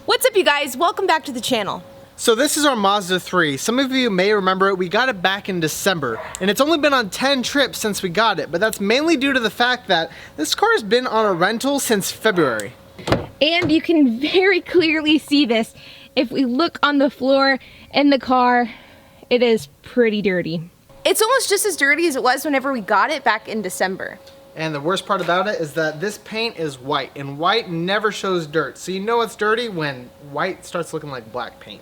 What's up, you guys? Welcome back to the channel. So this is our Mazda 3. Some of you may remember it. We got it back in December, and it's only been on 10 trips since we got it, but that's mainly due to the fact that this car has been on a rental since February. And you can very clearly see this. If we look on the floor in the car, it is pretty dirty. It's almost just as dirty as it was whenever we got it back in December. And the worst part about it is that this paint is white, and white never shows dirt. So you know it's dirty when white starts looking like black paint.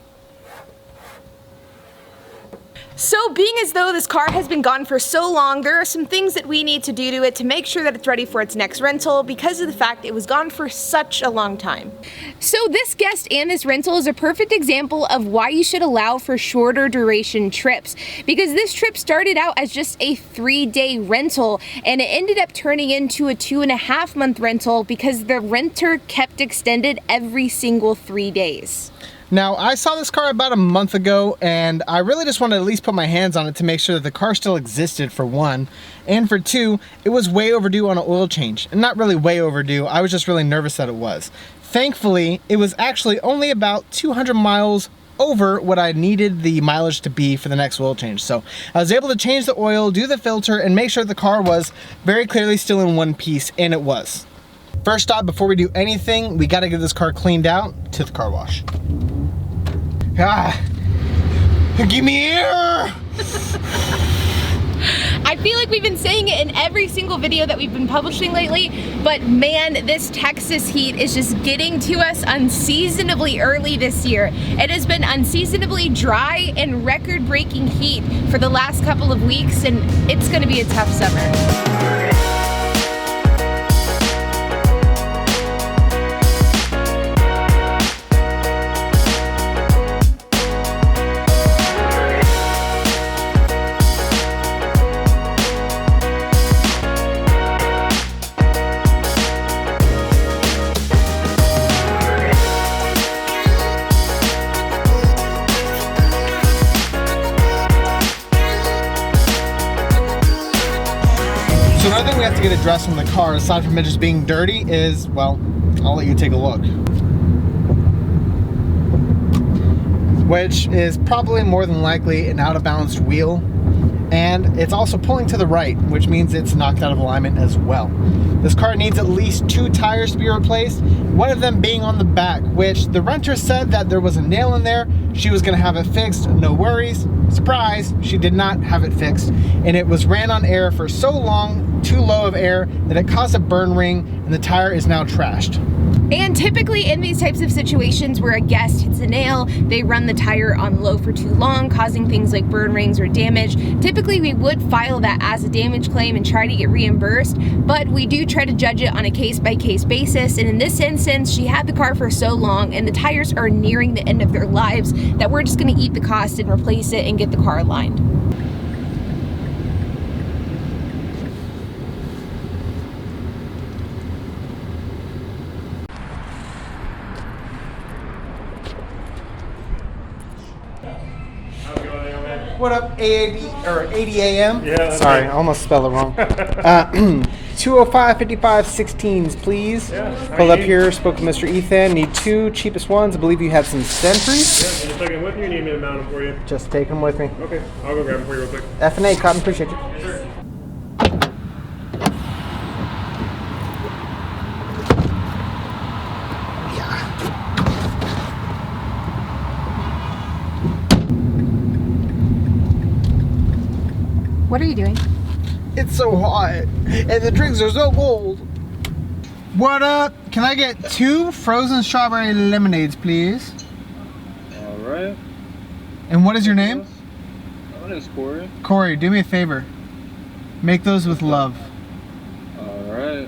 So being as though this car has been gone for so long, there are some things that we need to do to it to make sure that it's ready for its next rental because of the fact it was gone for such a long time. So this guest and this rental is a perfect example of why you should allow for shorter duration trips, because this trip started out as just a 3-day rental and it ended up turning into a 2.5 month rental because the renter kept extended every single 3 days. Now, I saw this car about a month ago, and I really just wanted to at least put my hands on it to make sure that the car still existed, for one. And for two, it was way overdue on an oil change. And not really way overdue, I was just really nervous that it was. Thankfully, it was actually only about 200 miles over what I needed the mileage to be for the next oil change. So I was able to change the oil, do the filter, and make sure the car was very clearly still in one piece, and it was. First stop, before we do anything, we gotta get this car cleaned out to the car wash. Give me air! I feel like we've been saying it in every single video that we've been publishing lately, but man, this Texas heat is just getting to us unseasonably early this year. It has been unseasonably dry and record-breaking heat for the last couple of weeks, and it's gonna be a tough summer. So another thing we have to get addressed on the car, aside from it just being dirty, is, well, I'll let you take a look. Which is probably more than likely an out of balance wheel. And it's also pulling to the right, which means it's knocked out of alignment as well. This car needs at least 2 tires to be replaced, one of them being on the back, which the renter said that there was a nail in there. She was gonna have it fixed, no worries. Surprise, she did not have it fixed. And it was ran on air for so long, too low of air, that it caused a burn ring, and the tire is now trashed. And typically in these types of situations where a guest hits a nail, they run the tire on low for too long, causing things like burn rings or damage. Typically we would file that as a damage claim and try to get reimbursed, but we do try to judge it on a case-by-case basis. And in this instance, she had the car for so long and the tires are nearing the end of their lives that we're just gonna eat the cost and replace it and get the car aligned. What up, AAB, or 80 AM? Yeah. Sorry, I almost spelled it wrong. 205 55 16s, please. Yeah. Pull up here, spoke to Mr. Ethan. Need 2 cheapest ones. I believe you have some Sentries. Yeah, just take them with you. Need me to mount them for you. Just take them with me. Okay, I'll go grab them for you real quick. F&A, Cotton, appreciate you. Sure. What are you doing? It's so hot, and the drinks are so cold. What up? Can I get 2 frozen strawberry lemonades, please? Alright. And what is your name? My name is Corey. Corey, do me a favor. Make those with love. Alright.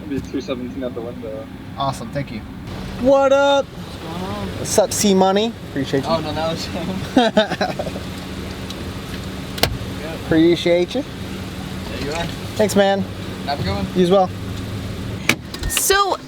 Maybe 217 at the window. Awesome, thank you. What up? What's going on? What's up, C-Money? Appreciate you. Oh, no, that was him. Appreciate you. There you are. Thanks, man. Have a good one. You as well. So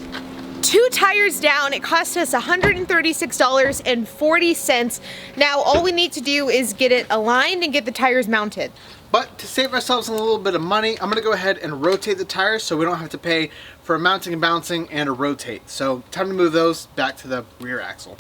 2 tires down, it cost us $136.40. Now all we need to do is get it aligned and get the tires mounted. But to save ourselves a little bit of money, I'm gonna go ahead and rotate the tires so we don't have to pay for a mounting and balancing and a rotate. So time to move those back to the rear axle.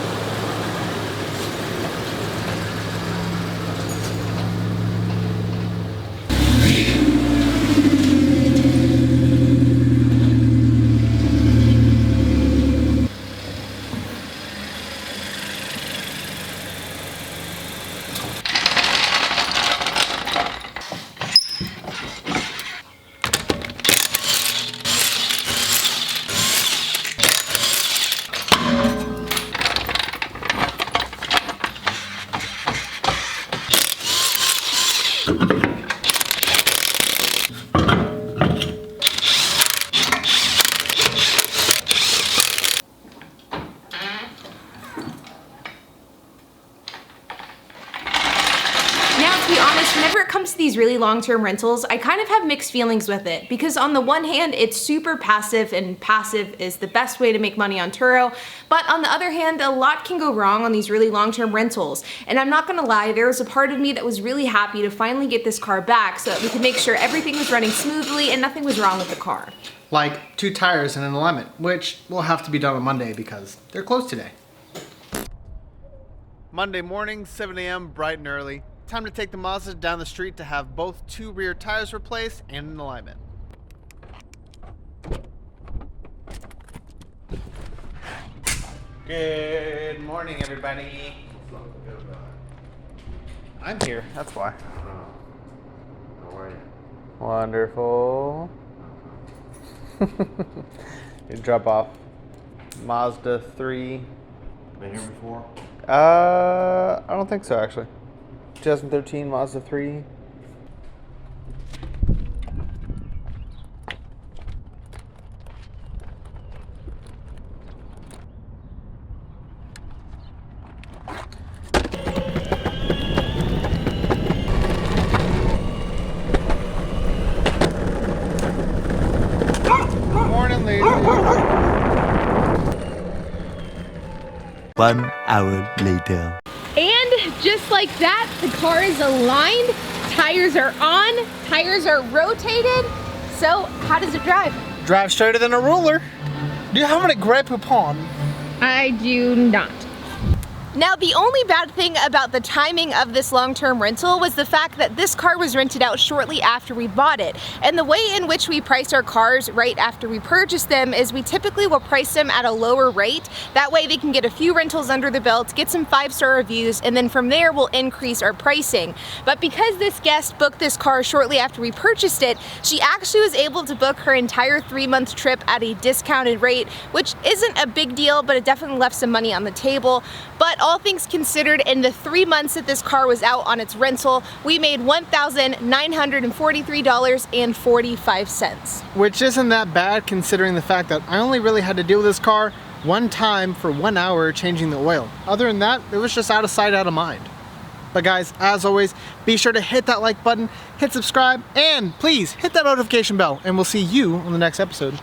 Whenever it comes to these really long-term rentals, I kind of have mixed feelings with it because on the one hand, it's super passive and passive is the best way to make money on Turo. But on the other hand, a lot can go wrong on these really long-term rentals. And I'm not gonna lie, there was a part of me that was really happy to finally get this car back so that we could make sure everything was running smoothly and nothing was wrong with the car. Like 2 tires and an alignment, which will have to be done on Monday because they're closed today. Monday morning, 7 a.m., bright and early. Time to take the Mazda down the street to have both 2 rear tires replaced and an alignment. Good morning, everybody. I'm here, that's why. How are you? Wonderful. You drop off Mazda 3. Been here before? I don't think so, actually. 2013 Mazda 3. Morning, ladies. 1 hour later. And just like that, the car is aligned, tires are on, tires are rotated. So how does it drive? Drive straighter than a ruler. Do you have any Grey Poupon? I do not. Now, the only bad thing about the timing of this long-term rental was the fact that this car was rented out shortly after we bought it. And the way in which we price our cars right after we purchase them is we typically will price them at a lower rate. That way they can get a few rentals under the belt, get some 5-star reviews, and then from there we'll increase our pricing. But because this guest booked this car shortly after we purchased it, she actually was able to book her entire 3-month trip at a discounted rate, which isn't a big deal, but it definitely left some money on the table. But all things considered, in the 3 months that this car was out on its rental, we made $1,943.45. Which isn't that bad considering the fact that I only really had to deal with this car one time for 1 hour changing the oil. Other than that, it was just out of sight, out of mind. But guys, as always, be sure to hit that like button, hit subscribe, and please hit that notification bell, and we'll see you on the next episode.